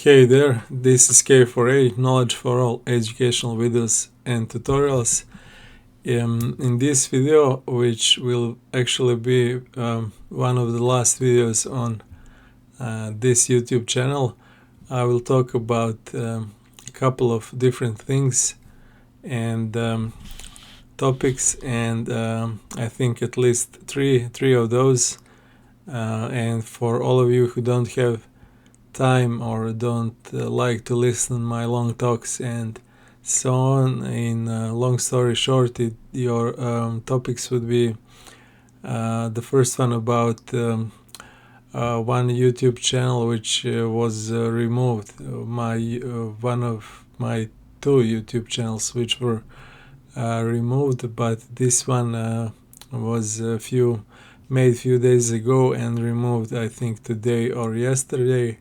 Hey there, this is K4A, Knowledge for All educational videos and tutorials. In this video, which will actually be one of the last videos on this YouTube channel, I will talk about a couple of different things and topics, and I think at least three of those. And for all of you who don't have time or don't like to listen my long talks and so on, in long story short, your topics would be the first one about one YouTube channel which was removed, one of my two YouTube channels which were removed, but this one was made a few days ago and removed, I think today or yesterday.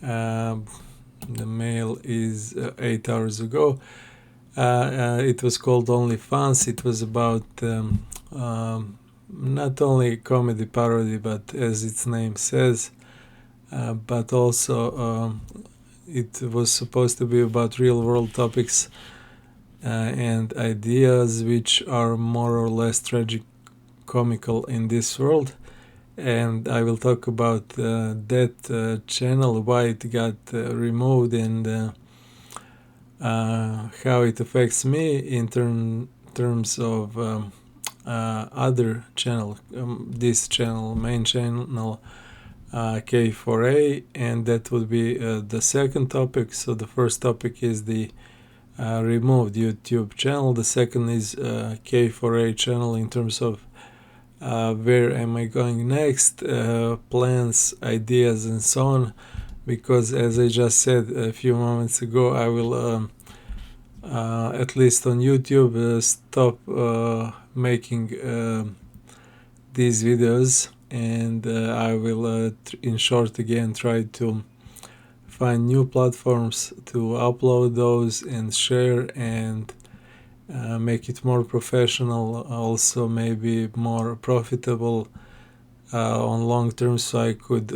The mail is 8 hours ago. It was called OnlyFuns. It was about not only comedy parody, but as its name says, but also it was supposed to be about real world topics and ideas which are more or less tragicomical in this world. And I will talk about that channel, why it got removed, and how it affects me in terms of other channel, this channel, main channel, K4A, and that would be the second topic. So the first topic is the removed YouTube channel. The second is K4A channel in terms of where am I going next, plans, ideas, and so on, because as I just said a few moments ago, I will at least on YouTube stop making these videos, and I will in short again try to find new platforms to upload those and share and make it more professional, also maybe more profitable on long term, so I could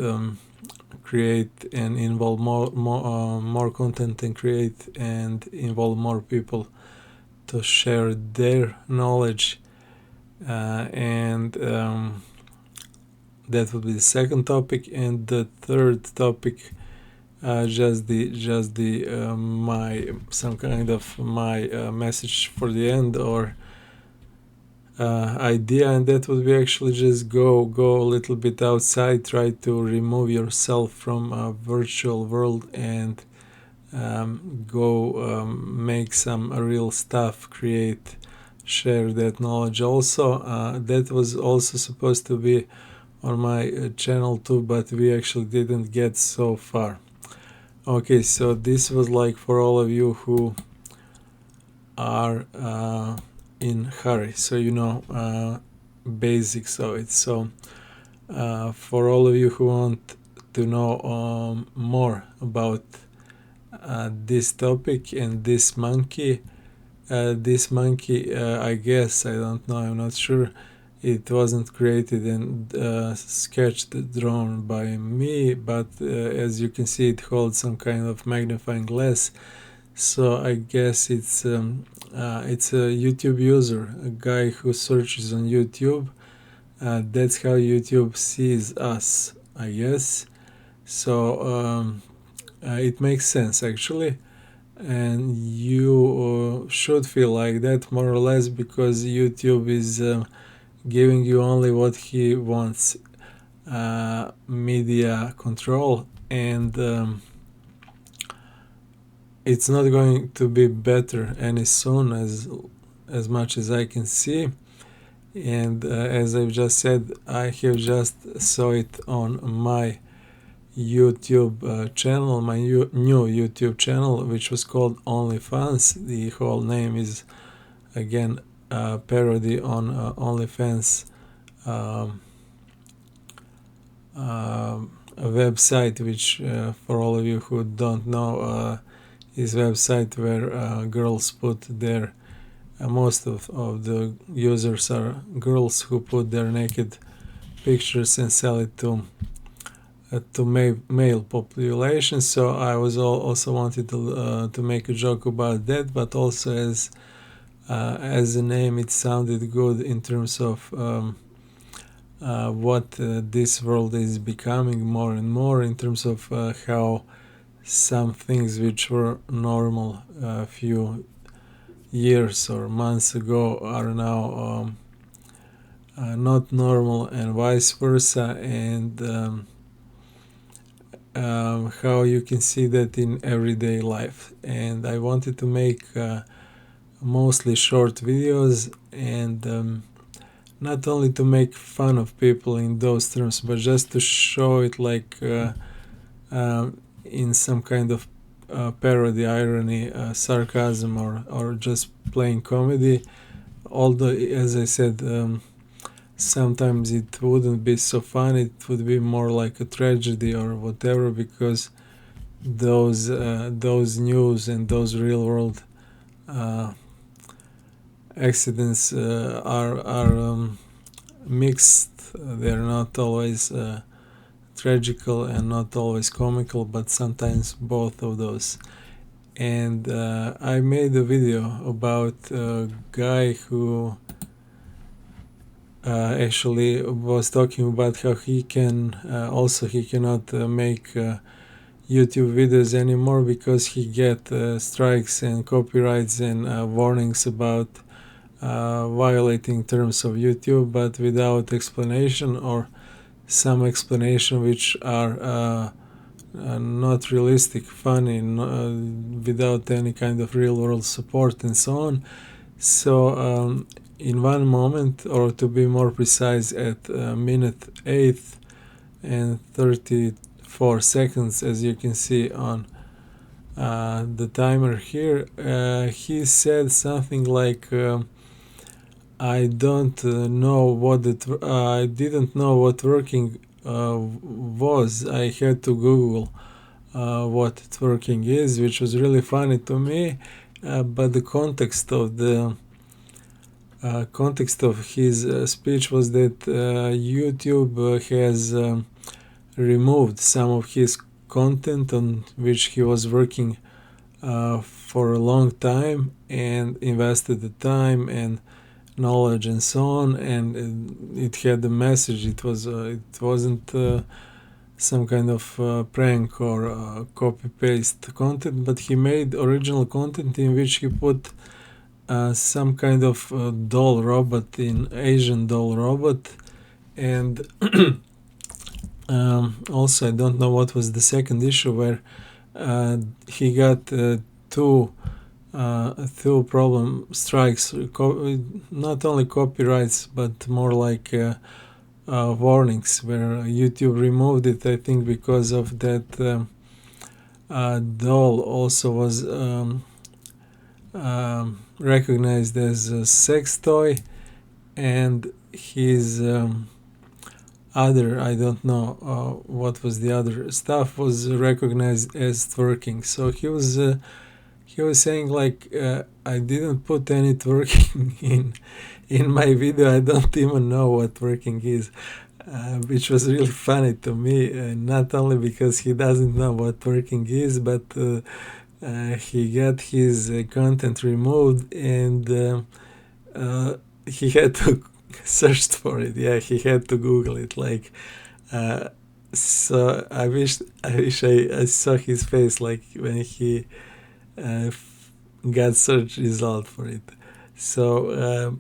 create and involve more content and create and involve more people to share their knowledge, and that would be the second topic. And the third topic, just the my some kind of my message for the end, or idea, and that would be actually just go a little bit outside, try to remove yourself from a virtual world and go make some real stuff, create, share that knowledge. Also that was also supposed to be on my channel too, but we actually didn't get so far. Okay, so this was like for all of you who are in hurry, so you know basics of it. So for all of you who want to know more about this topic and this monkey, I guess, I don't know, I'm not sure, it wasn't created and sketched, drawn by me, but as you can see, it holds some kind of magnifying glass. So I guess it's a YouTube user, a guy who searches on YouTube. That's how YouTube sees us, I guess. So it makes sense actually, and you should feel like that more or less, because YouTube is giving you only what he wants, media control, and it's not going to be better any soon, as much as I can see. And as I've just said, I have just saw it on my YouTube channel, my new YouTube channel, which was called OnlyFuns. The whole name is again parody on OnlyFans, a website which for all of you who don't know is a website where girls put their most of the users are girls who put their naked pictures and sell it to to male population. So I was also wanted to make a joke about that, but also as a name, it sounded good in terms of what this world is becoming more and more, in terms of how some things which were normal a few years or months ago are now not normal, and vice versa, and how you can see that in everyday life. And I wanted to make mostly short videos, and not only to make fun of people in those terms, but just to show it like in some kind of parody, irony, sarcasm, or just plain comedy. Although, as I said, sometimes it wouldn't be so fun, it would be more like a tragedy or whatever, because those news and those real world accidents are mixed. They're not always tragical and not always comical, but sometimes both of those. And I made a video about a guy who actually was talking about how he cannot make YouTube videos anymore because he get strikes and copyrights and warnings about violating terms of YouTube, but without explanation, or some explanation which are not realistic, funny, without any kind of real world support and so on. So in one moment, or to be more precise, at minute 8 and 34 seconds, as you can see on the timer here, he said something like, I don't know what I didn't know what working was. I had to Google what twerking is, which was really funny to me. But the context of his speech was that YouTube has removed some of his content on which he was working for a long time and invested the time and knowledge and so on, and it had a message. It wasn't some kind of prank or copy paste content, but he made original content in which he put some kind of doll robot, in Asian doll robot, and also I don't know what was the second issue, where he got two problem strikes, not only copyrights but more like warnings, where YouTube removed it, I think because of that doll also was recognized as a sex toy, and his other, I don't know what was the other stuff, was recognized as twerking. So he was saying like, I didn't put any twerking in my video. I don't even know what twerking is, which was really funny to me. Not only because he doesn't know what twerking is, but he got his content removed, and he had to search for it. Yeah, he had to Google it. Like, so I wish I saw his face, like when he got search result for it. So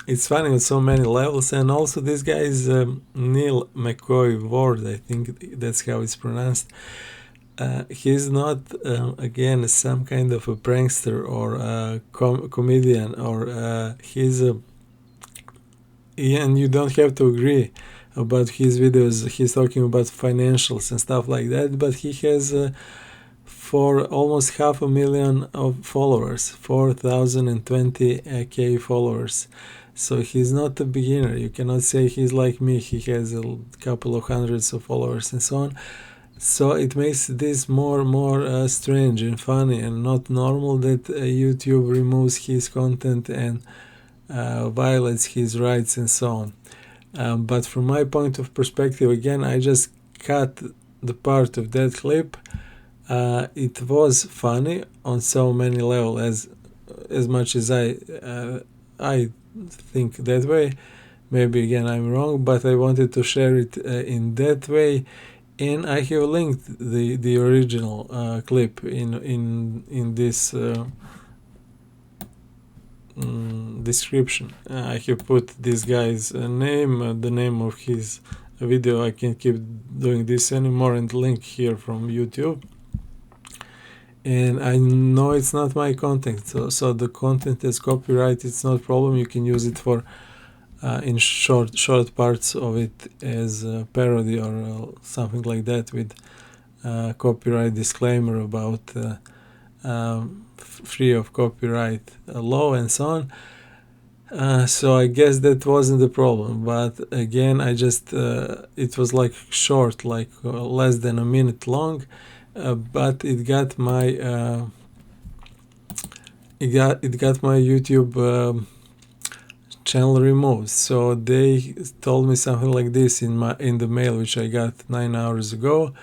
it's funny on so many levels. And also this guy is Neil McCoy Ward, I think that's how it's pronounced. He's not again some kind of a prankster or a comedian, or he's a, and you don't have to agree about his videos. He's talking about financials and stuff like that, but he has for almost 500,000 of followers, 4,020K followers. So he's not a beginner. You cannot say he's like me, he has a couple of hundreds of followers and so on. So it makes this more strange and funny and not normal that YouTube removes his content and violates his rights and so on. But from my point of perspective, again, I just cut the part of that clip. It was funny on so many levels, as much as I think that way. Maybe again I'm wrong, but I wanted to share it in that way, and I have linked the original clip in this description. I have put this guy's name, the name of his video. I can't keep doing this anymore, and link here from YouTube. And I know it's not my content, so the content is copyright. It's not a problem. You can use it for in short parts of it as a parody or something like that, with copyright disclaimer about free of copyright law and so on. So I guess that wasn't the problem, but again, I just it was like short, like less than a minute long, but it got my YouTube channel removed. So they told me something like this in the mail, which I got 9 hours ago.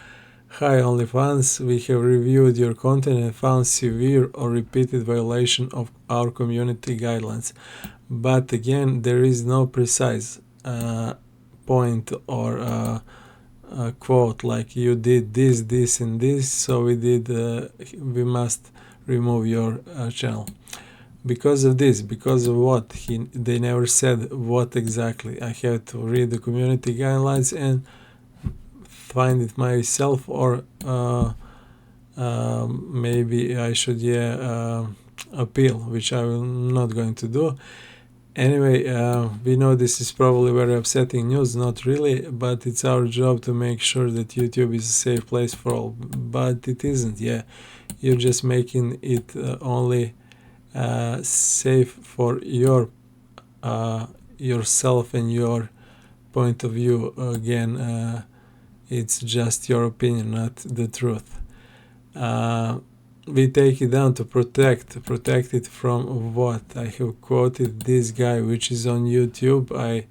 Hi OnlyFans, we have reviewed your content and found severe or repeated violation of our community guidelines. But again, there is no precise point or quote like you did this and this, so we must remove your channel. Because of this, because of what? They never said what exactly. I have to read the community guidelines and find it myself, or maybe I should appeal, which I'm not going to do. Anyway, we know this is probably very upsetting news, not really, but it's our job to make sure that YouTube is a safe place for all. But it isn't. You're just making it only safe for yourself and your point of view. Again, it's just your opinion, not the truth. We take it down to protect it from what? I have quoted this guy, which is on YouTube. I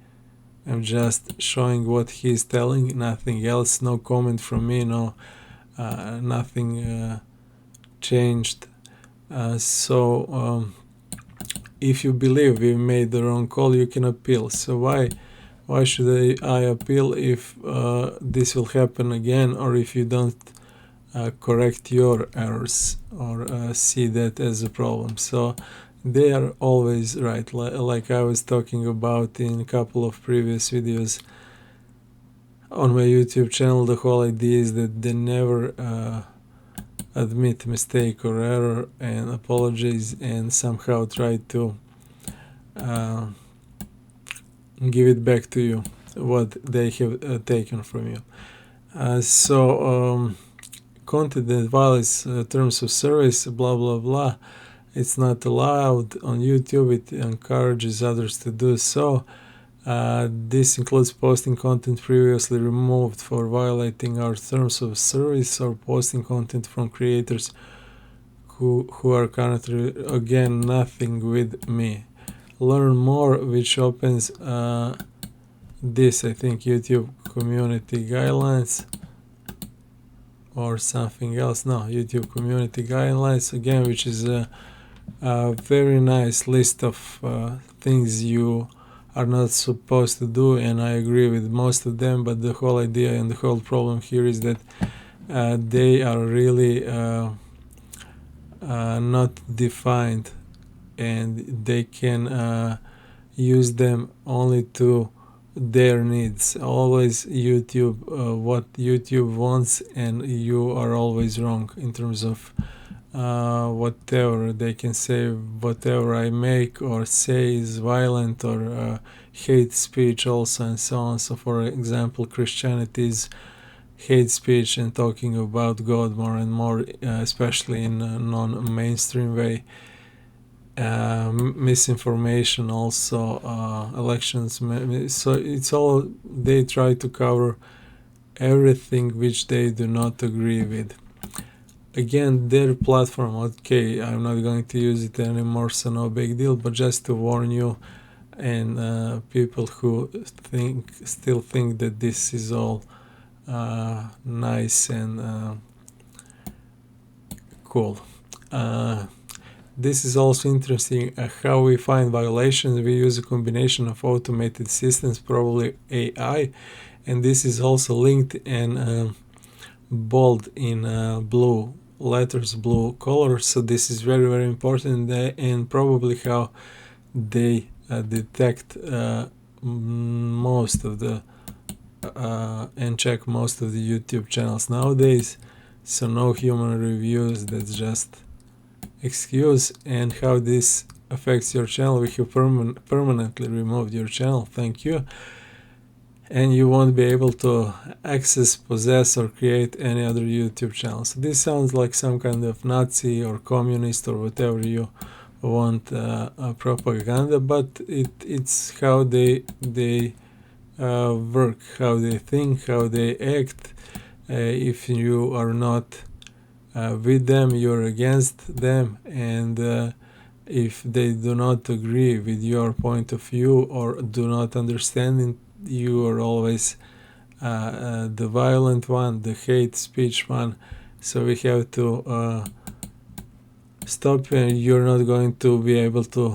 am just showing what he's telling, nothing else. No comment from me, no nothing changed. So if you believe we made the wrong call, you can appeal. So why should I appeal if this will happen again, or if you don't correct your errors or see that as a problem? So they are always right, like I was talking about in a couple of previous videos on my YouTube channel. The whole idea is that they never admit mistake or error and apologize and somehow try to give it back to you what they have taken from you. So content that violates terms of service, blah blah blah, it's not allowed on YouTube. It encourages others to do so. This includes posting content previously removed for violating our terms of service, or posting content from creators who are currently, again, nothing with me. Learn more, which opens this, I think, YouTube community guidelines or something else. No, YouTube community guidelines again, which is a very nice list of things you are not supposed to do, and I agree with most of them. But the whole idea and the whole problem here is that they are really not defined, and they can use them only to their needs. Always YouTube, what YouTube wants, and you are always wrong in terms of whatever they can say. Whatever I make or say is violent or hate speech also, and so on. So for example, Christianity is hate speech and talking about God more and more, especially in a non-mainstream way. Misinformation also, elections. So it's all, they try to cover everything which they do not agree with. Again, their platform, okay, I'm not going to use it anymore, so no big deal, but just to warn you and people who still think that this is all nice and cool. This is also interesting how we find violations. We use a combination of automated systems, probably AI, and this is also linked and bold in blue letters, blue color. So this is very, very important, and probably how they detect most of the and check most of the YouTube channels nowadays. So no human reviews, that's just excuse. And how this affects your channel: we have permanently removed your channel, thank you, and you won't be able to access, possess, or create any other YouTube channel. So this sounds like some kind of Nazi or communist or whatever you want propaganda, but it's how they work, how they think, how they act. If you are not with them, you're against them, and if they do not agree with your point of view or do not understand it, you are always the violent one, the hate speech one. So we have to stop, and you're not going to be able to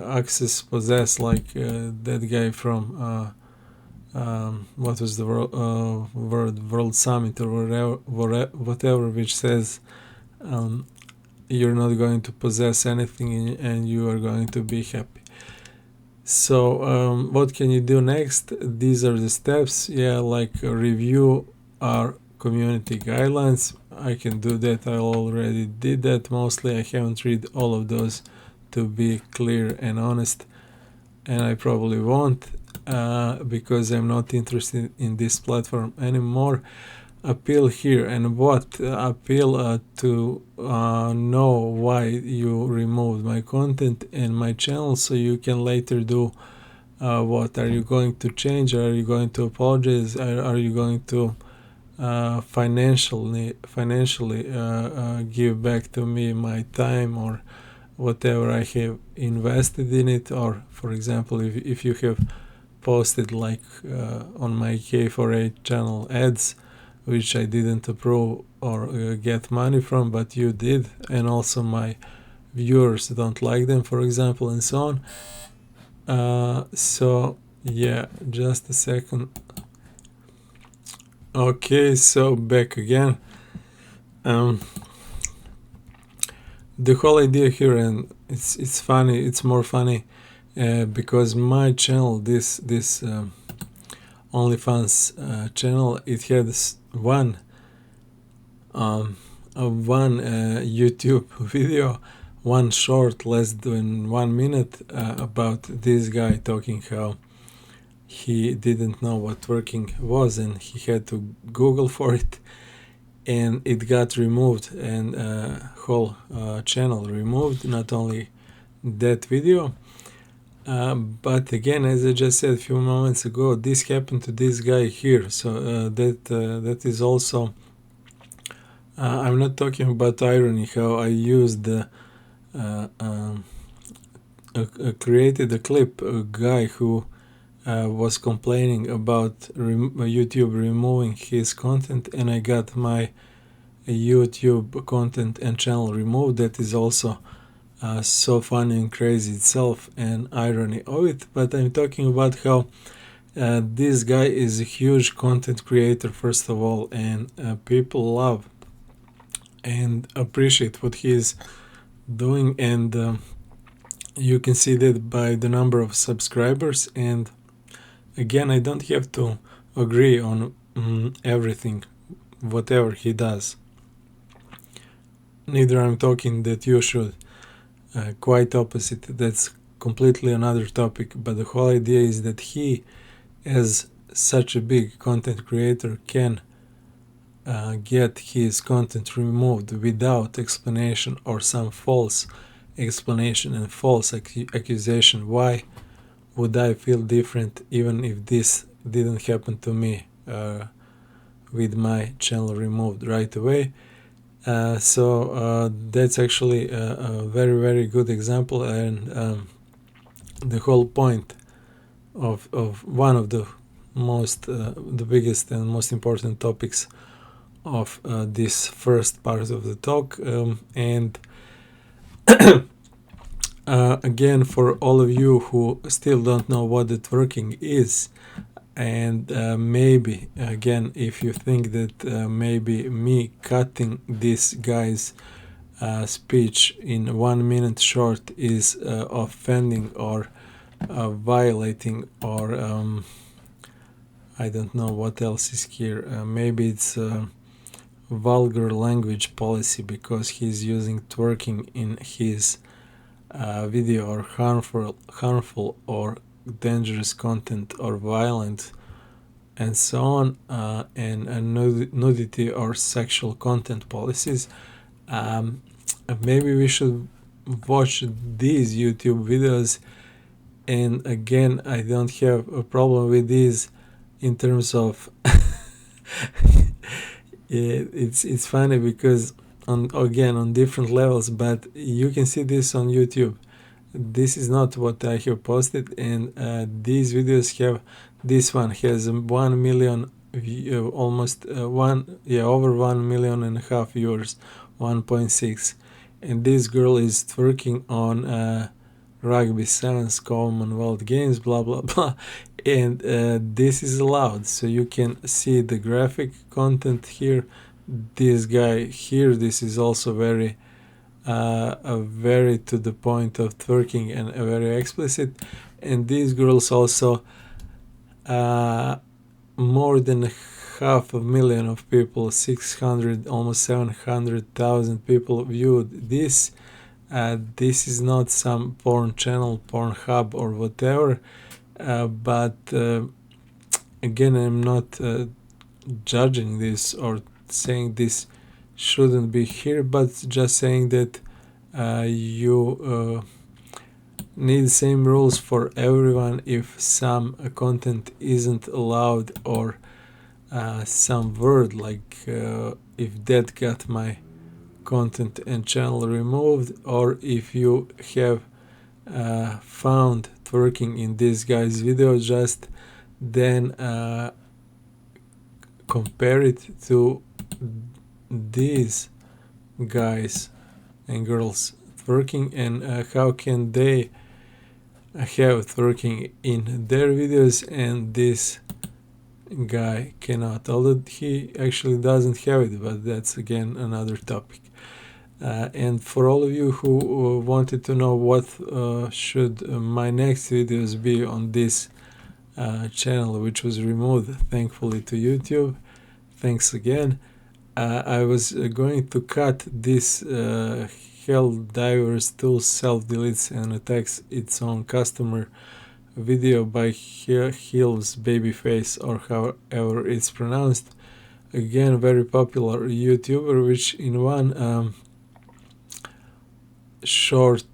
access, possess, like that guy from what was the World Summit or whatever, which says you're not going to possess anything and you are going to be happy. So what can you do next? These are the steps. Yeah, like review our community guidelines. I can do that. I already did that mostly. I haven't read all of those, to be clear and honest, and I probably won't because I'm not interested in this platform anymore. Appeal here, and what appeal to know why you removed my content and my channel, so you can later do what are you going to change? Are you going to apologize? Are you going to financially give back to me my time or whatever I have invested in it? Or for example, if you have posted like on my K4A channel ads which I didn't approve or get money from, but you did, and also my viewers don't like them, for example, and so on. So yeah, just a second. Okay, so back again. The whole idea here, and it's funny, it's more funny because my channel, this OnlyFuns channel, it had one YouTube video, one short, less than 1 minute, about this guy talking how he didn't know what twerking was and he had to Google for it, and it got removed, and whole channel removed, not only that video. But again, as I just said a few moments ago, this happened to this guy here. So that is also, I'm not talking about irony, how I used created a clip, a guy who was complaining about YouTube removing his content, and I got my YouTube content and channel removed. That is also so funny and crazy itself, and irony of it. But I'm talking about how this guy is a huge content creator, first of all, and people love and appreciate what he is doing, and you can see that by the number of subscribers. And again, I don't have to agree on everything, whatever he does. Neither I'm talking that you should. Quite opposite. That's completely another topic. But the whole idea is that he, as such a big content creator, can get his content removed without explanation or some false explanation and false accusation. Why would I feel different even if this didn't happen to me with my channel removed right away? So that's actually a very, very good example, and the whole point of one of the the biggest and most important topics of this first part of the talk. And again, for all of you who still don't know what the twerking is, and maybe again, if you think that maybe me cutting this guy's speech in 1 minute short is offending or violating, or I don't know what else is here. Maybe it's vulgar language policy because he's using twerking in his video, or harmful or dangerous content, or violent, and so on, and nudity or sexual content policies. Maybe we should watch these YouTube videos. And again, I don't have a problem with these in terms of it's funny because on different levels, but you can see this on YouTube. This is not what I have posted, and these videos have, this one has 1 million almost over 1.5 million viewers, 1.6, and this girl is twerking on rugby sevens Commonwealth Games, blah blah blah, and this is allowed, so you can see the graphic content here. This guy here, this is also very very to the point of twerking and very explicit, and these girls also more than 500,000 of people, 600, almost 700,000 people viewed this. This is not some porn channel, Pornhub or whatever, but again, I'm not judging this or saying this shouldn't be here, but just saying that you need the same rules for everyone. If some content isn't allowed, or some word like if that got my content and channel removed, or if you have found twerking in this guy's video, just then compare it to these guys and girls twerking, and how can they have twerking in their videos and this guy cannot, although he actually doesn't have it, but that's again another topic. And for all of you who wanted to know what should my next videos be on this channel, which was removed thankfully to YouTube, thanks again. I was going to cut this Hell Divers Tool self-deletes and attacks its own customer video by Hill's Babyface, or however it's pronounced. Again, very popular YouTuber, which in one short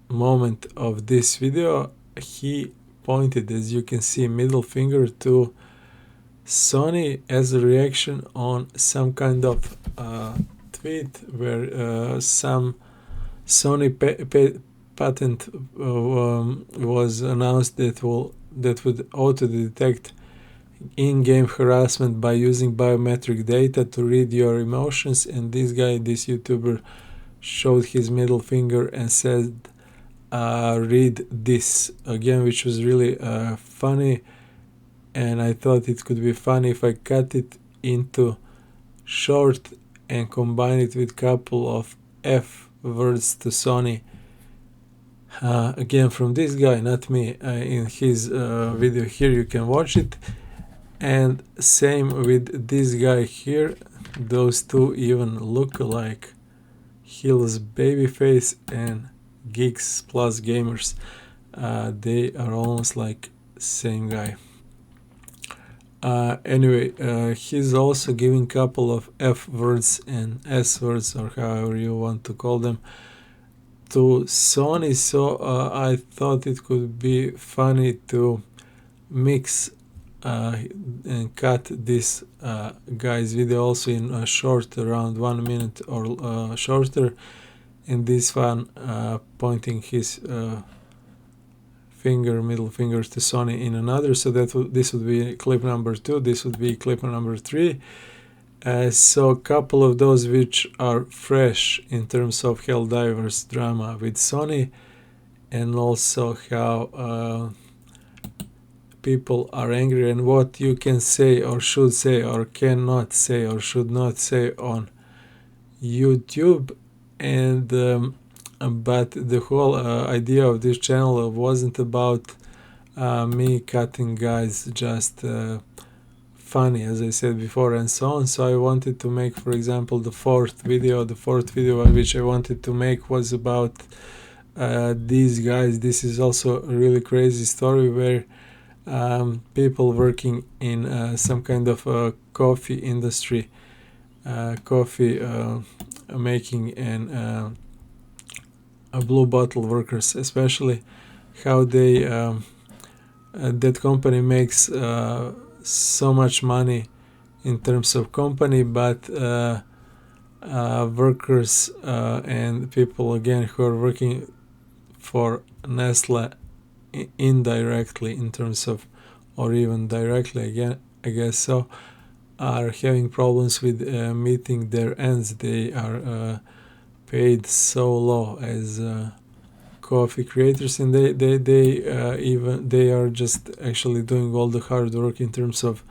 moment of this video, he pointed, as you can see, middle finger to Sony as a reaction on some kind of tweet where some Sony patent was announced that would auto-detect in-game harassment by using biometric data to read your emotions, and this YouTuber showed his middle finger and said read this again, which was really funny, and I thought it could be funny if I cut it into short and combine it with couple of F words to Sony. Again, from this guy, not me, in his video here, you can watch it. And same with this guy here, those two even look alike. Hill's Babyface and Geeks Plus Gamers, they are almost like same guy. Anyway, he's also giving couple of F words and S words, or however you want to call them, to Sony, so I thought it could be funny to mix and cut this guy's video also in a short, around 1 minute or shorter, and this one pointing his middle finger to Sony in another. So this would be clip number 2. This would be clip number 3. So a couple of those which are fresh in terms of Helldivers drama with Sony, and also how people are angry and what you can say or should say or cannot say or should not say on YouTube. And but the whole idea of this channel wasn't about me cutting guys just funny, as I said before, and so on. So I wanted to make, for example, the fourth video which I wanted to make was about these guys. This is also a really crazy story where people working in some kind of coffee industry, coffee making, and blue bottle workers especially, how they that company makes so much money in terms of company, but workers and people again who are working for Nestle indirectly in terms of, or even directly again, I guess so, are having problems with meeting their ends. They are paid so low as coffee creators, and they are just actually doing all the hard work in terms of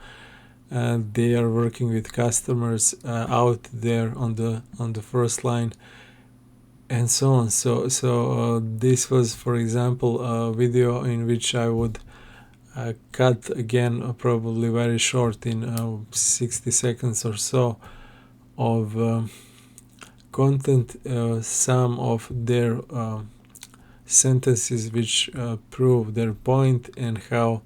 they are working with customers out there on the first line and so on. So this was, for example, a video in which I would cut again probably very short in 60 seconds or so of content, some of their sentences which prove their point, and how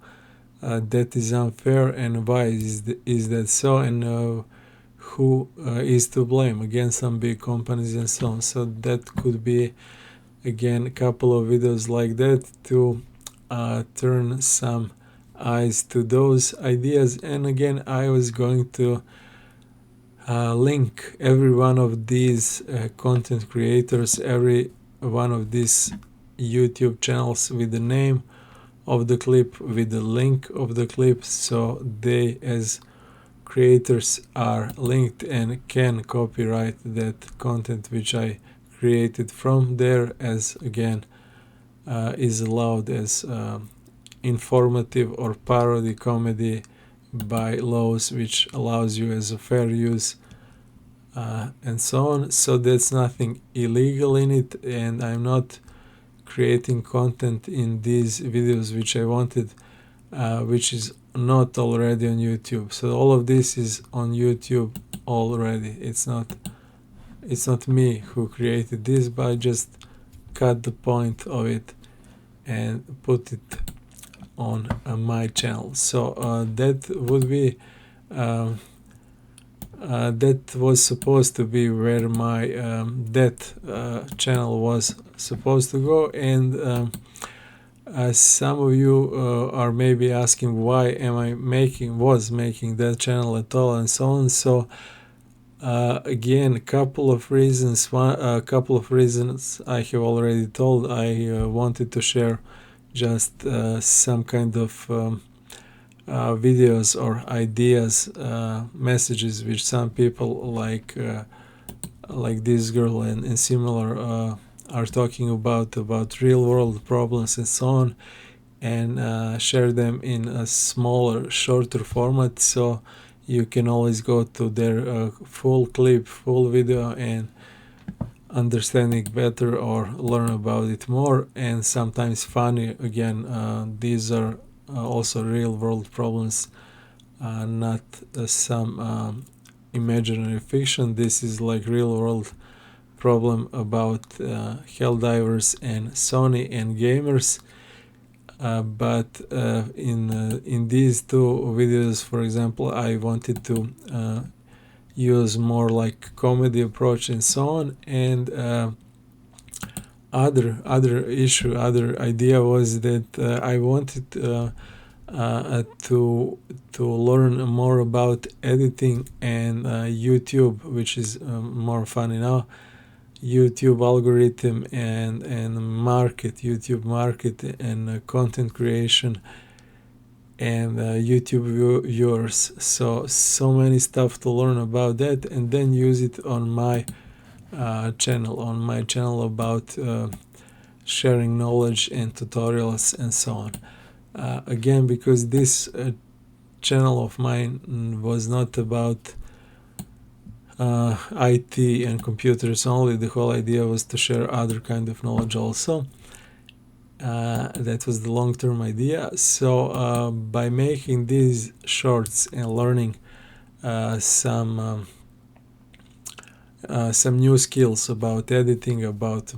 that is unfair, and why is that so, and who is to blame, again some big companies and so on. So that could be again a couple of videos like that to turn some eyes to those ideas. And again, I was going to link every one of these content creators, every one of these YouTube channels with the name of the clip, with the link of the clip, so they as creators are linked and can copyright that content which I created from there, as again is allowed as informative or parody comedy by laws, which allows you as a fair use and so on. So there's nothing illegal in it, and I'm not creating content in these videos which I wanted, which is not already on YouTube. So all of this is on YouTube already. It's not me who created this, but I just cut the point of it and put it on my channel. So that would be that was supposed to be where my that channel was supposed to go. And some of you are maybe asking why am I was making that channel at all, and so on. So again, a couple of reasons. A couple of reasons I have already told. I wanted to share just some kind of videos or ideas, messages which some people like this girl and similar are talking about real world problems and so on, and share them in a smaller, shorter format, so you can always go to their full clip, full video, and understand it better or learn about it more. And sometimes funny again. These are also real world problems, not some imaginary fiction. This is like real world problem about Helldivers and Sony and gamers. But in these two videos, for example, I wanted to use more like comedy approach and so on. And other idea was that I wanted to learn more about editing and YouTube, which is more funny now. YouTube algorithm and YouTube market and content creation and YouTube viewers. So many stuff to learn about that, and then use it on my channel about sharing knowledge and tutorials and so on. Again, because this channel of mine was not about IT and computers only. The whole idea was to share other kind of knowledge also. That was the long-term idea. So by making these shorts and learning some new skills about editing, about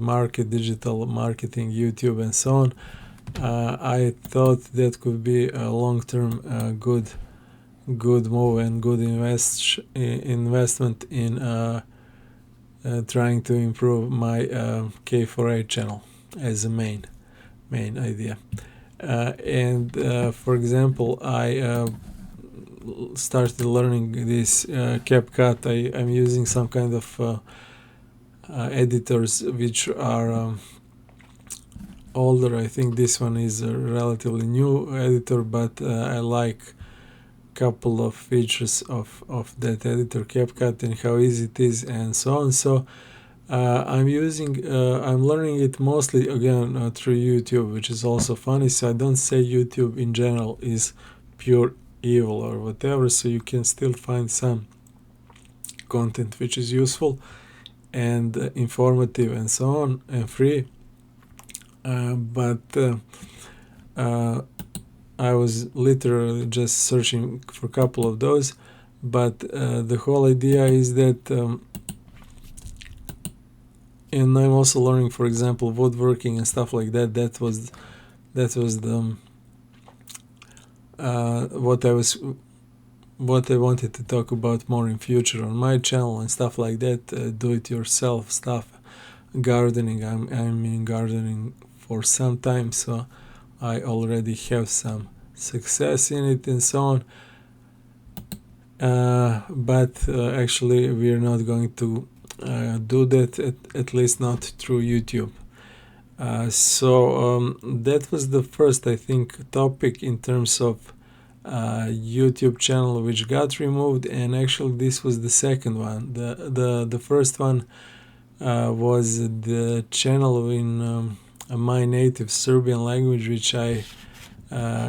digital marketing, YouTube, and so on, I thought that could be a long-term good move and good investment in trying to improve my K4A channel as a main idea. For example, I started learning this CapCut. I'm using some kind of editors which are older. I think this one is a relatively new editor, but I like couple of features of that editor CapCut and how easy it is and so on. So I'm learning it mostly again through YouTube, which is also funny. So I don't say YouTube in general is pure evil or whatever, so you can still find some content which is useful and informative and so on and free, but I was literally just searching for a couple of those, but the whole idea is that and I'm also learning, for example, woodworking and stuff like that. That was the what I wanted to talk about more in future on my channel and stuff like that. Do-it-yourself stuff, gardening. I'm in gardening for some time, so I already have some success in it and so on. But actually, we're not going to do that, at least not through YouTube. So that was the first, I think, topic in terms of YouTube channel which got removed, and actually this was the second one. The first one was the channel in my native Serbian language, which I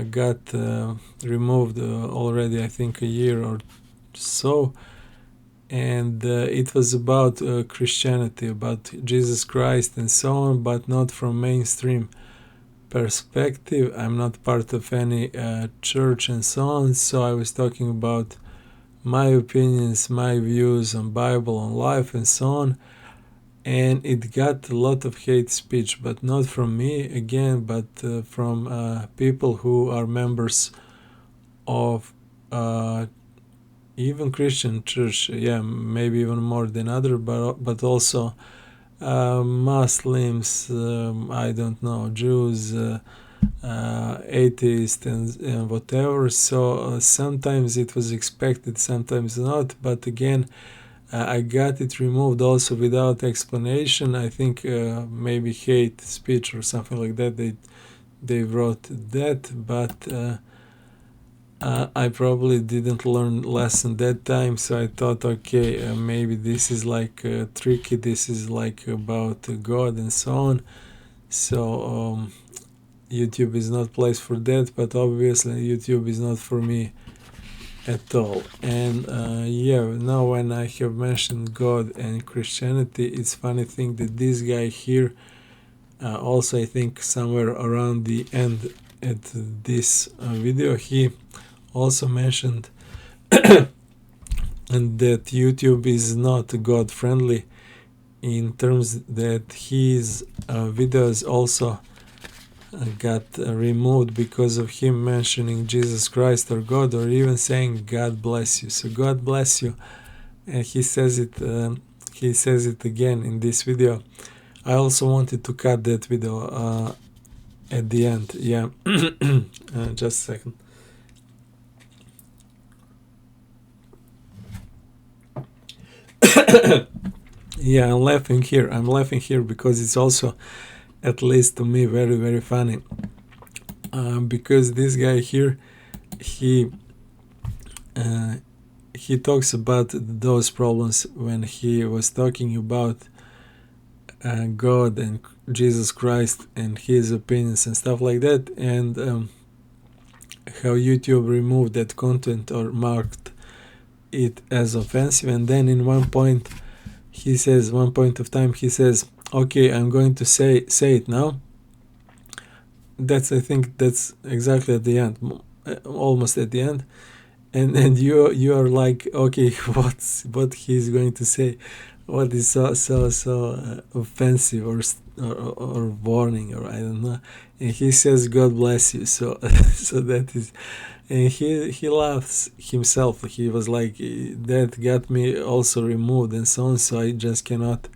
got removed already, I think, a year or so, and it was about Christianity, about Jesus Christ and so on, but not from mainstream perspective. I'm not part of any church and so on, so I was talking about my opinions, my views on Bible, on life and so on, and it got a lot of hate speech, but not from me again, but from people who are members of even Christian church, yeah, maybe even more than other, but also Muslims, I don't know, Jews, atheists and whatever. So sometimes it was expected, sometimes not, but again, I got it removed also without explanation. I think maybe hate speech or something like that, they wrote that, but I probably didn't learn lesson that time, so I thought, okay, maybe this is like tricky, this is like about God and so on. So YouTube is not place for that, but obviously YouTube is not for me at all. And yeah, now when I have mentioned God and Christianity, it's funny thing that this guy here, also I think somewhere around the end at this video, he also mentioned and that YouTube is not God friendly, in terms that his videos also got removed because of him mentioning Jesus Christ or God, or even saying God bless you. So God bless you, and he says it again in this video. I also wanted to cut that video at the end. Yeah. Just a second. Yeah, I'm laughing here. I'm laughing here because it's also, at least to me, very, very funny. Because this guy here, he uh, he talks about those problems when he was talking about God and Jesus Christ and his opinions and stuff like that, and how YouTube removed that content or marked it as offensive. And then in one point of time he says, okay, I'm going to say it now. I think that's exactly at the end, almost at the end. And you are like, okay, what he's going to say, what is so offensive or warning, or I don't know. And he says, God bless you. So so that is, and he laughs himself. He was like, that got me also removed and so on, so I just cannot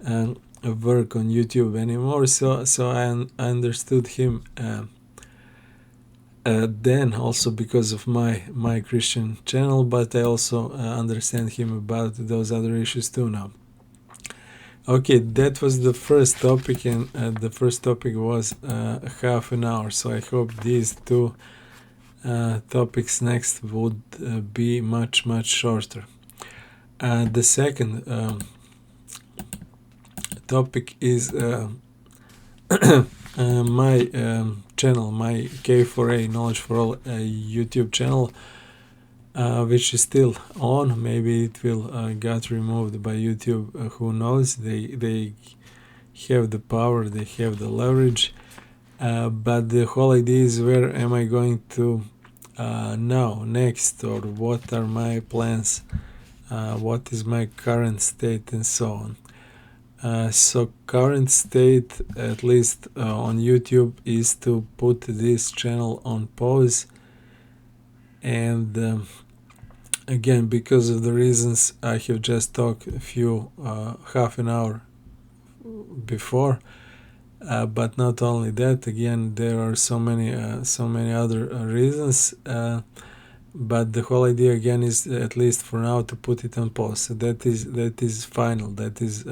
work on YouTube anymore. So I understood him then, also because of my Christian channel, but I also understand him about those other issues too now. Okay, that was the first topic, and the first topic was half an hour, so I hope these two topics next would be much shorter. The second topic is my channel, my K4A Knowledge for All YouTube channel, which is still on. Maybe it will get removed by YouTube. Who knows? They have the power, they have the leverage. But the whole idea is, where am I going to now, next, or what are my plans? What is my current state, and so on. So current state, at least on YouTube, is to put this channel on pause. And again, because of the reasons I have just talked a few half an hour before, but not only that, again, there are so many other reasons. But the whole idea again is, at least for now, to put it on pause. So that is final. That is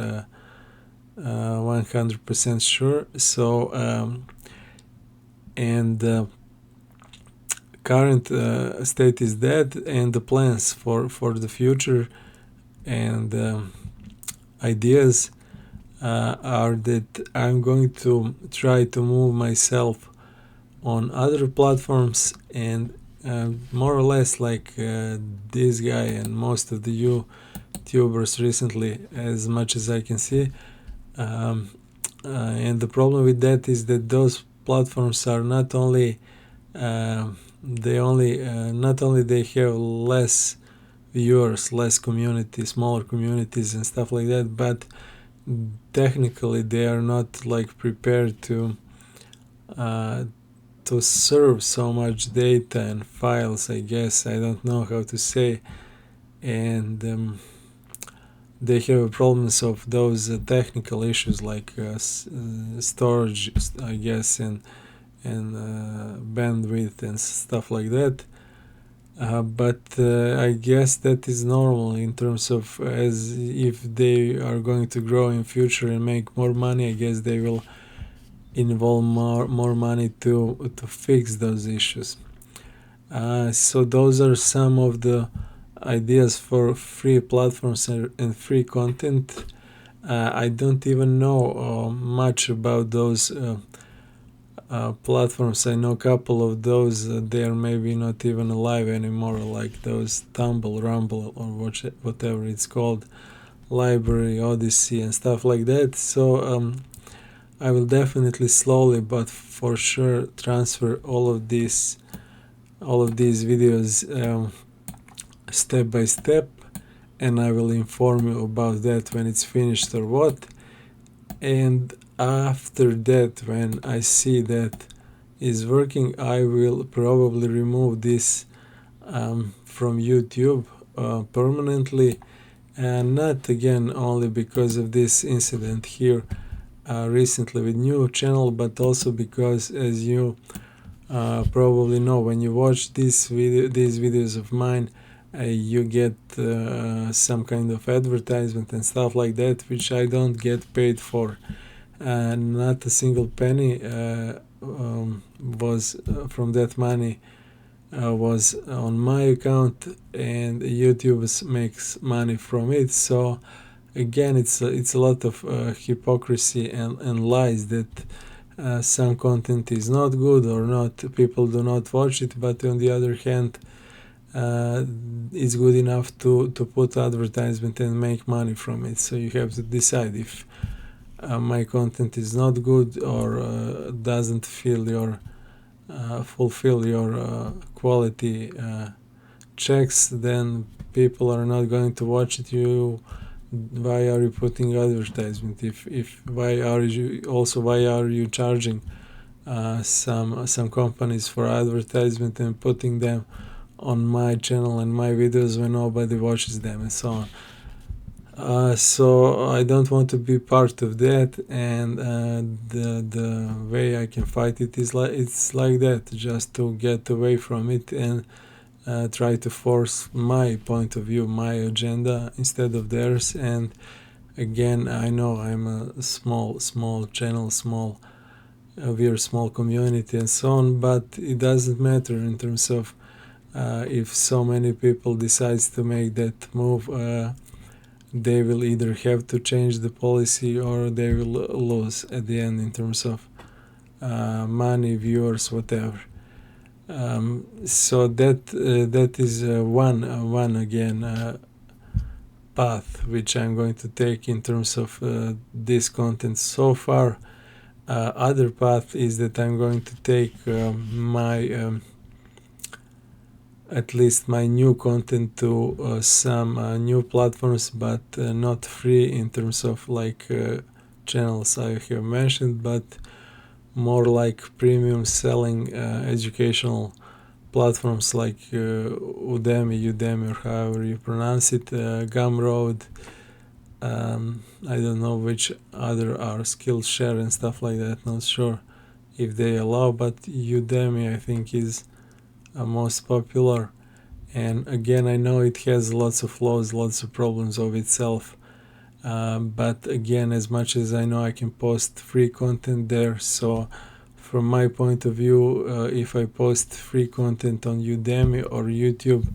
100% sure. So and current state is that, and the plans for the future and ideas are that I'm going to try to move myself on other platforms, and more or less like this guy and most of the YouTubers recently, as much as I can see. And the problem with that is that those platforms are not only they have less viewers, less community, smaller communities and stuff like that, but technically they are not like prepared to serve so much data and files, I guess. I don't know how to say. And they have problems of those technical issues, like storage, I guess, and bandwidth and stuff like that. But I guess that is normal, in terms of, as if they are going to grow in future and make more money, I guess they will involve more money to fix those issues. So those are some of the ideas for free platforms and free content. I don't even know much about those platforms. I know a couple of those. They are maybe not even alive anymore, like those Tumble, Rumble, or whatever it's called, Library, Odyssey, and stuff like that. So I will definitely slowly but for sure transfer all of these videos step by step, and I will inform you about that when it's finished or what. And after that, when I see that is working, I will probably remove this from YouTube permanently, and not again only because of this incident here recently with new channel, but also because, as you probably know, when you watch these videos of mine, you get some kind of advertisement and stuff like that, which I don't get paid for. Not a single penny was from that money was on my account, and YouTube makes money from it. So again, it's a lot of hypocrisy and lies that some content is not good or not, people do not watch it, but on the other hand, it's good enough to put advertisement and make money from it. So you have to decide if my content is not good or doesn't fulfill your quality checks, then people are not going to watch it. Why are you putting advertisement? If why are you charging some companies for advertisement and putting them on my channel and my videos when nobody watches them and so on? So I don't want to be part of that, and the way I can fight it is it's like that, just to get away from it and try to force my point of view, my agenda instead of theirs. And again, I know I'm a small channel, we're a small community and so on, but it doesn't matter in terms of if so many people decides to make that move. They will either have to change the policy or they will lose at the end in terms of money, viewers, whatever. So that is one again path which I'm going to take in terms of this content so far. Other path is that I'm going to take my at least my new content to some new platforms, but not free in terms of like channels I have mentioned, but more like premium selling educational platforms like Udemy, or however you pronounce it, Gumroad. I don't know which other are, Skillshare and stuff like that, not sure if they allow, but Udemy I think is most popular. And again, I know it has lots of flaws, lots of problems of itself, but again, as much as I know, I can post free content there. So from my point of view, if I post free content on Udemy or YouTube,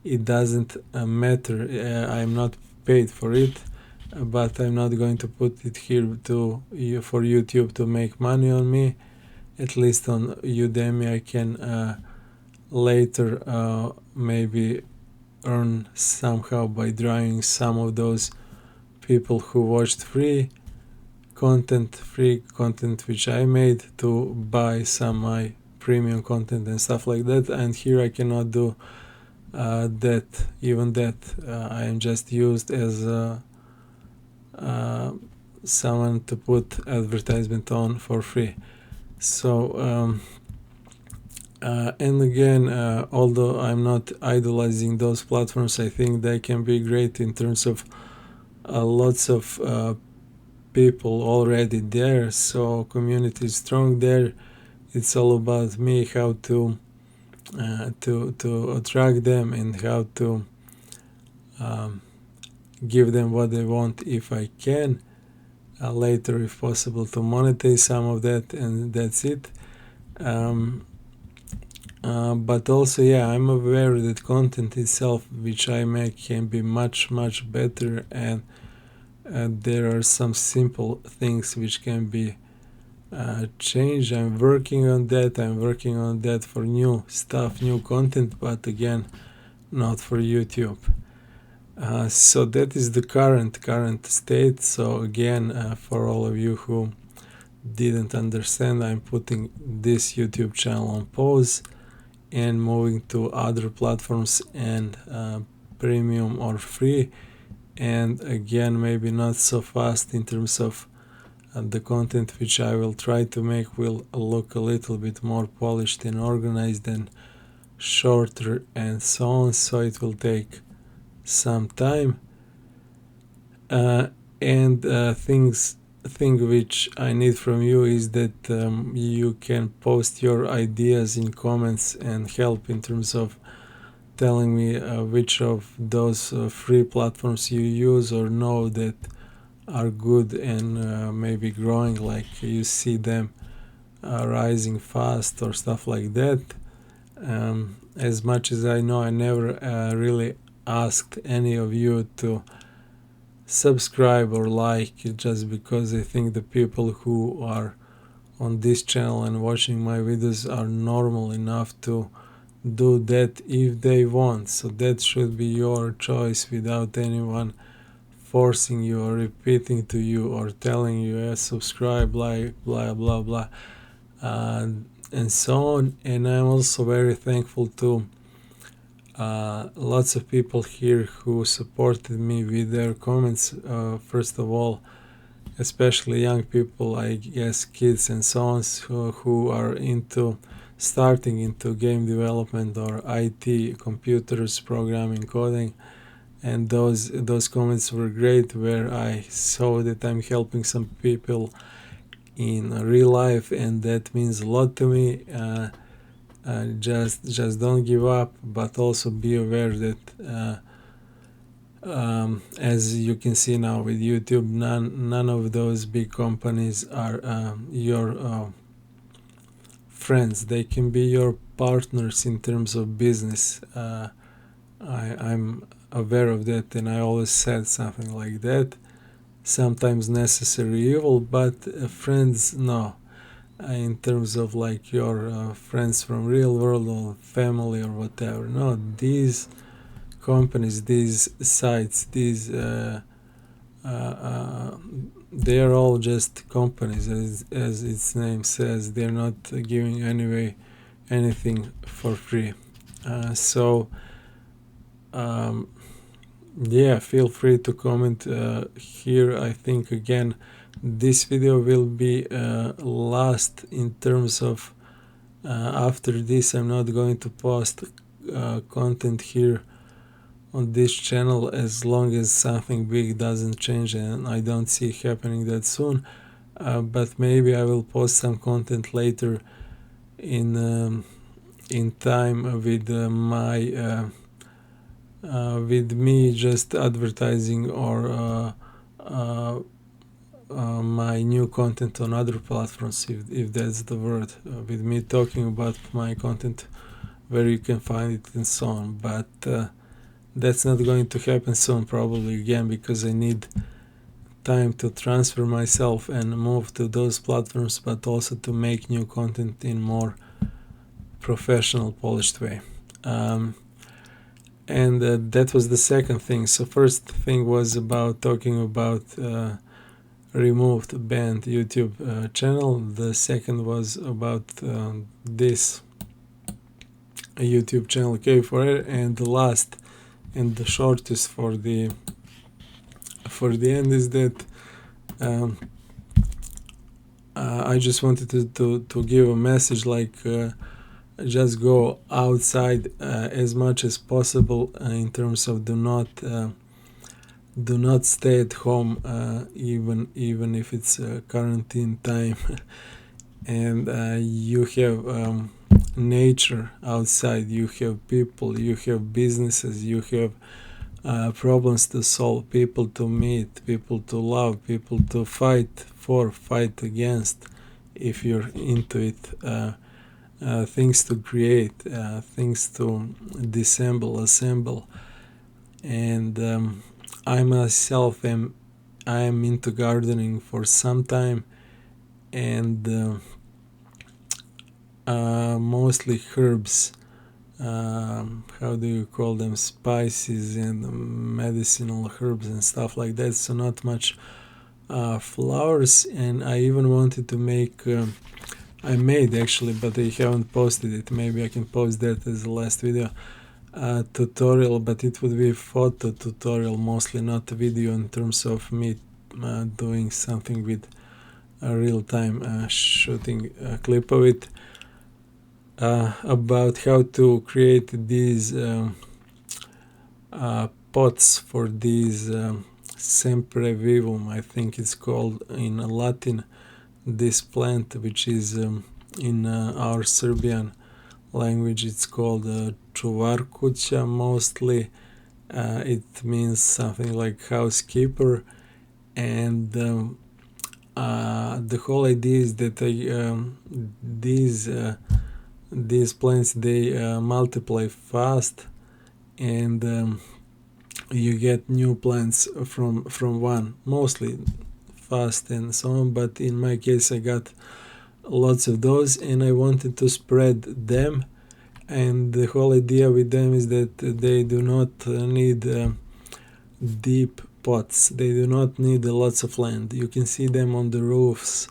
it doesn't matter. I'm not paid for it, but I'm not going to put it here for YouTube to make money on me. At least on Udemy I can later maybe earn somehow by drawing some of those people who watched free content which I made, to buy some my premium content and stuff like that. And here I cannot do that. I am just used as someone to put advertisement on for free. So and again, although I'm not idolizing those platforms, I think they can be great in terms of lots of people already there, so community is strong there. It's all about me how to attract them and how to give them what they want, if I can later, if possible, to monetize some of that, and that's it. But also, yeah, I'm aware that content itself which I make can be much better, and there are some simple things which can be changed. I'm working on that for new stuff, new content, but again, not for YouTube. So that is the current state. So again, for all of you who didn't understand, I'm putting this YouTube channel on pause and moving to other platforms and premium or free. And again, maybe not so fast in terms of the content which I will try to make will look a little bit more polished and organized and shorter and so on, so it will take some time. And thing which I need from you is that you can post your ideas in comments and help in terms of telling me which of those free platforms you use or know that are good and maybe growing, like you see them rising fast or stuff like that. As much as I know, I never really asked any of you to subscribe or like, just because I think the people who are on this channel and watching my videos are normal enough to do that if they want. So that should be your choice, without anyone forcing you or repeating to you or telling you, yeah, subscribe, like, blah blah blah, and so on. And I'm also very thankful to lots of people here who supported me with their comments. First of all, especially young people, I guess kids and so on, who are starting into game development or IT, computers, programming, coding. And those comments were great, where I saw that I'm helping some people in real life, and that means a lot to me. Just don't give up, but also be aware that as you can see now with YouTube, none of those big companies are your friends. They can be your partners in terms of business. I'm aware of that, and I always said something like that. Sometimes necessary evil, but friends, no. In terms of like your friends from real world or family or whatever. No, these companies, these sites, these they are all just companies, as its name says. They're not giving anything for free. So yeah, feel free to comment here. I think again this video will be last in terms of after this I'm not going to post content here on this channel as long as something big doesn't change, and I don't see it happening that soon. But maybe I will post some content later in time with with me just advertising or my new content on other platforms, if that's the word, with me talking about my content where you can find it and so on. But that's not going to happen soon, probably, again, because I need time to transfer myself and move to those platforms, but also to make new content in more professional, polished way. And that was the second thing. So first thing was about talking about removed, banned YouTube channel. The second was about this YouTube channel K4A, and the last and the shortest for the end is that I just wanted to give a message, like just go outside as much as possible, in terms of do not stay at home, even if it's quarantine time and you have nature outside, you have people, you have businesses, you have problems to solve, people to meet, people to love, people to fight for, fight against, if you're into it, things to create, things to assemble. And I myself am into gardening for some time, and mostly herbs, how do you call them, spices and medicinal herbs and stuff like that. So not much flowers. And I even wanted to make I made actually, but I haven't posted it. Maybe I can post that as the last video tutorial, but it would be a photo tutorial mostly, not a video in terms of me doing something with real-time shooting a clip of it, about how to create these pots for these sempervivum, I think it's called in Latin, this plant, which is in our Serbian language it's called Čuvarkuća mostly. It means something like housekeeper, and the whole idea is that these plants, they multiply fast, and you get new plants from one, mostly fast and so on. But in my case, I got lots of those, and I wanted to spread them. And the whole idea with them is that they do not need deep pots. They do not need lots of land. You can see them on the roofs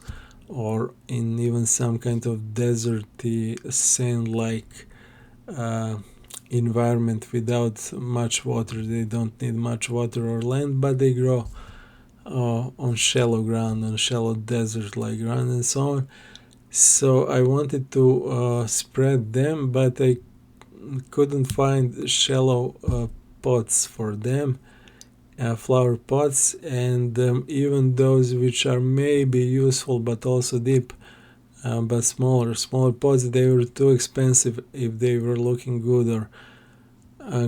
or in even some kind of deserty, sand-like environment without much water. They don't need much water or land, but they grow on shallow ground, on shallow desert-like ground, and so on. So I wanted to spread them, but I couldn't find shallow pots for them, flower pots, and even those which are maybe useful but also deep, but smaller pots, they were too expensive if they were looking good or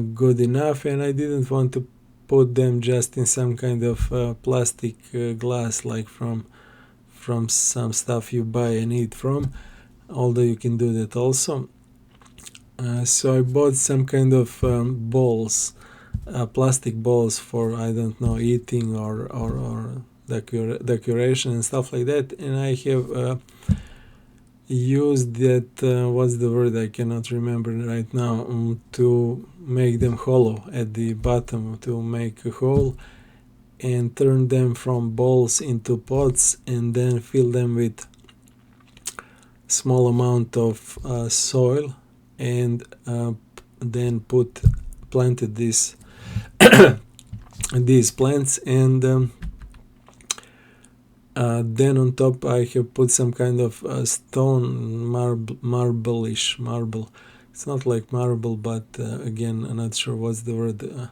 good enough, and I didn't want to put them just in some kind of plastic glass, like from some stuff you buy and eat from, although you can do that also. So I bought some kind of bowls, plastic bowls for, I don't know, eating or decoration and stuff like that, and I have used that, what's the word, I cannot remember right now, to make them hollow at the bottom, to make a hole and turn them from bowls into pots, and then fill them with small amount of soil, and then planted these these plants, and then on top I have put some kind of stone, marble. It's not like marble, but again, I'm not sure what's the word,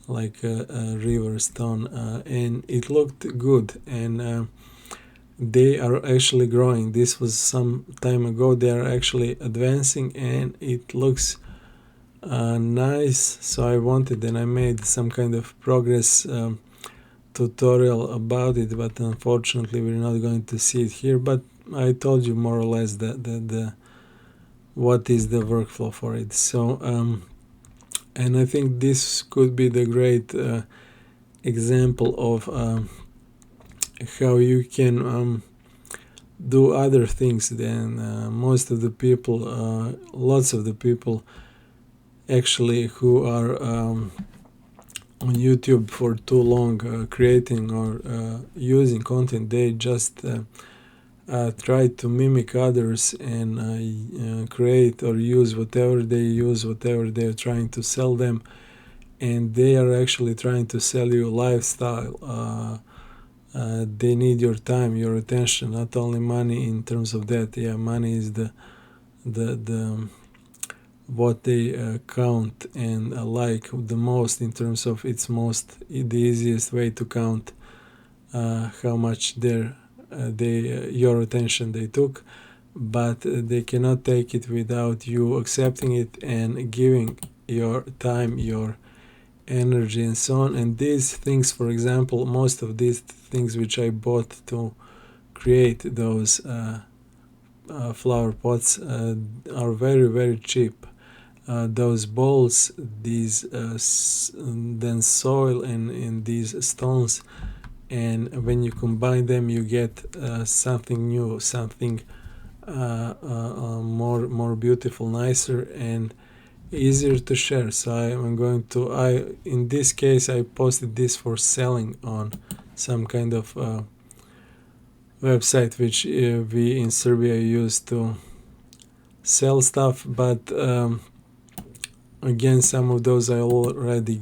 like a river stone, and it looked good, and they are actually growing. This was some time ago. They are actually advancing, and it looks nice. So I wanted, and I made some kind of progress tutorial about it, but unfortunately we're not going to see it here. But I told you more or less the what is the workflow for it. So and I think this could be the great example of how you can do other things than most of the people, lots of the people actually who are on YouTube for too long creating or using content. They just try to mimic others and create or use whatever they're trying to sell them, and they are actually trying to sell you a lifestyle. They need your time, your attention, not only money in terms of that. Yeah, money is the what they count and like the most, in terms of the easiest way to count how much your attention they took, but they cannot take it without you accepting it and giving your time, your energy, and so on. And these things, for example, most of these things which I bought to create those flower pots are very, very cheap. Those bowls, these then soil and these stones, and when you combine them, you get something new, something more beautiful, nicer, and easier to share. So in this case, I posted this for selling on some kind of website which we in Serbia use to sell stuff, but again, some of those I already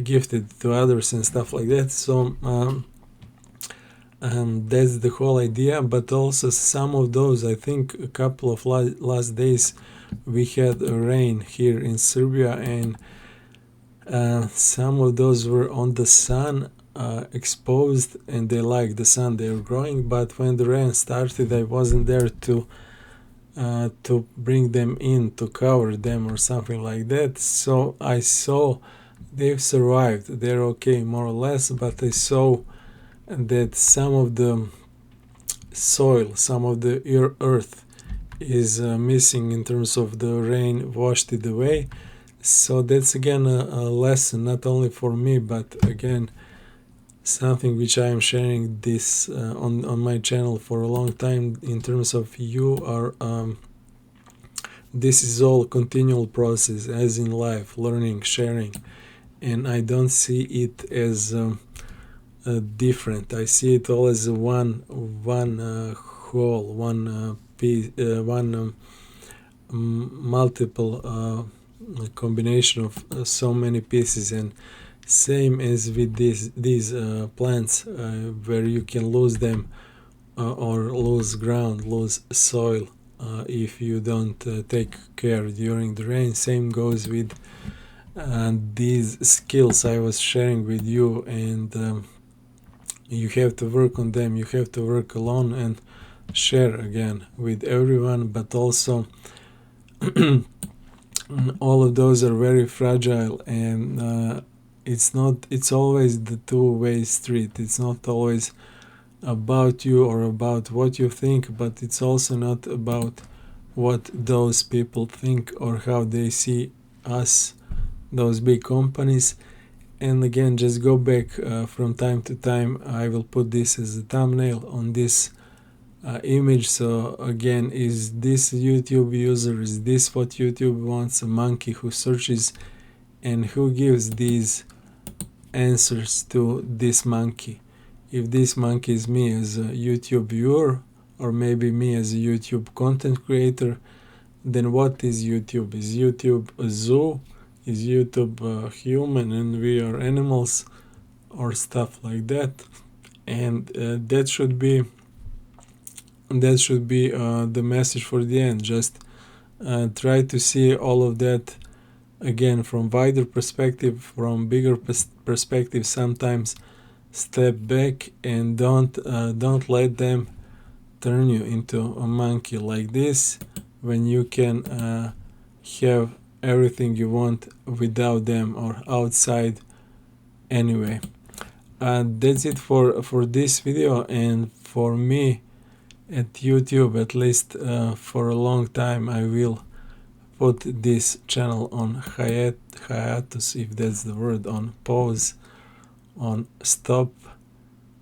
gifted to others and stuff like that. So that's the whole idea. But also some of those, I think a couple of last days we had rain here in Serbia, and some of those were on the sun, exposed, and they like the sun, they were growing. But when the rain started, I wasn't there to to bring them in, to cover them or something like that. So I saw they've survived, they're okay more or less, but I saw that some of the soil, some of the earth is missing in terms of the rain washed it away. So that's again a lesson, not only for me, but again something which I am sharing this on my channel for a long time, in terms of you are this is all continual process, as in life, learning, sharing, and I don't see it as different. I see it all as one whole, one piece, one multiple combination of so many pieces. And same as with these plants, where you can lose them or lose ground, lose soil if you don't take care during the rain. Same goes with these skills I was sharing with you, and you have to work on them. You have to work alone and share again with everyone, but also all of those are very fragile, and it's always the two-way street. It's not always about you or about what you think, but it's also not about what those people think or how they see us, those big companies. And again, just go back from time to time. I will put this as a thumbnail on this image. So again, is this YouTube user, is this what YouTube wants? A monkey who searches, and who gives these answers to this monkey? If this monkey is me as a YouTube viewer, or maybe me as a YouTube content creator, then what is YouTube? Is YouTube a zoo? Is YouTube human and we are animals, or stuff like that? And that should be the message for the end. Just try to see all of that again from wider perspective, from bigger perspective. Sometimes step back and don't let them turn you into a monkey like this, when you can have everything you want without them or outside anyway. That's it for this video, and for me at YouTube, at least for a long time, I will put this channel on hiatus, if that's the word, on pause, on stop,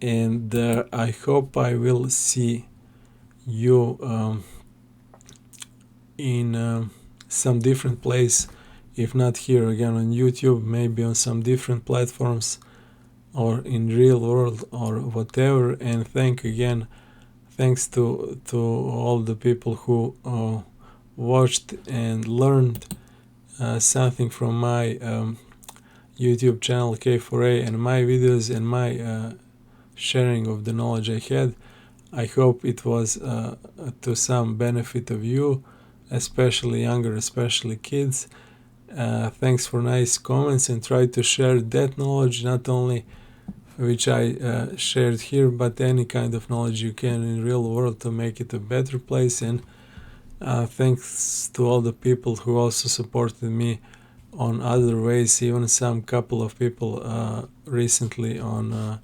and I hope I will see you in some different place, if not here again on YouTube, maybe on some different platforms or in real world or whatever. And thanks to all the people who watched and learned something from my YouTube channel K4A and my videos and my sharing of the knowledge I had. I hope it was to some benefit of you, especially younger, especially kids. Thanks for nice comments, and try to share that knowledge, not only which I shared here, but any kind of knowledge you can in real world to make it a better place. And thanks to all the people who also supported me on other ways, even some couple of people recently on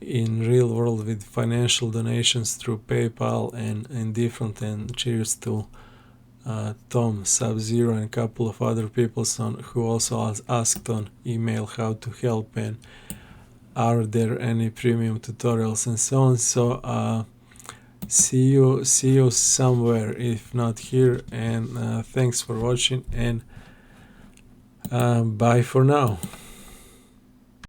in real world with financial donations through PayPal and different. And cheers to Tom, Sub-Zero, and a couple of other people who also asked on email how to help and are there any premium tutorials and so on. So see you somewhere, if not here, and thanks for watching, and bye for now.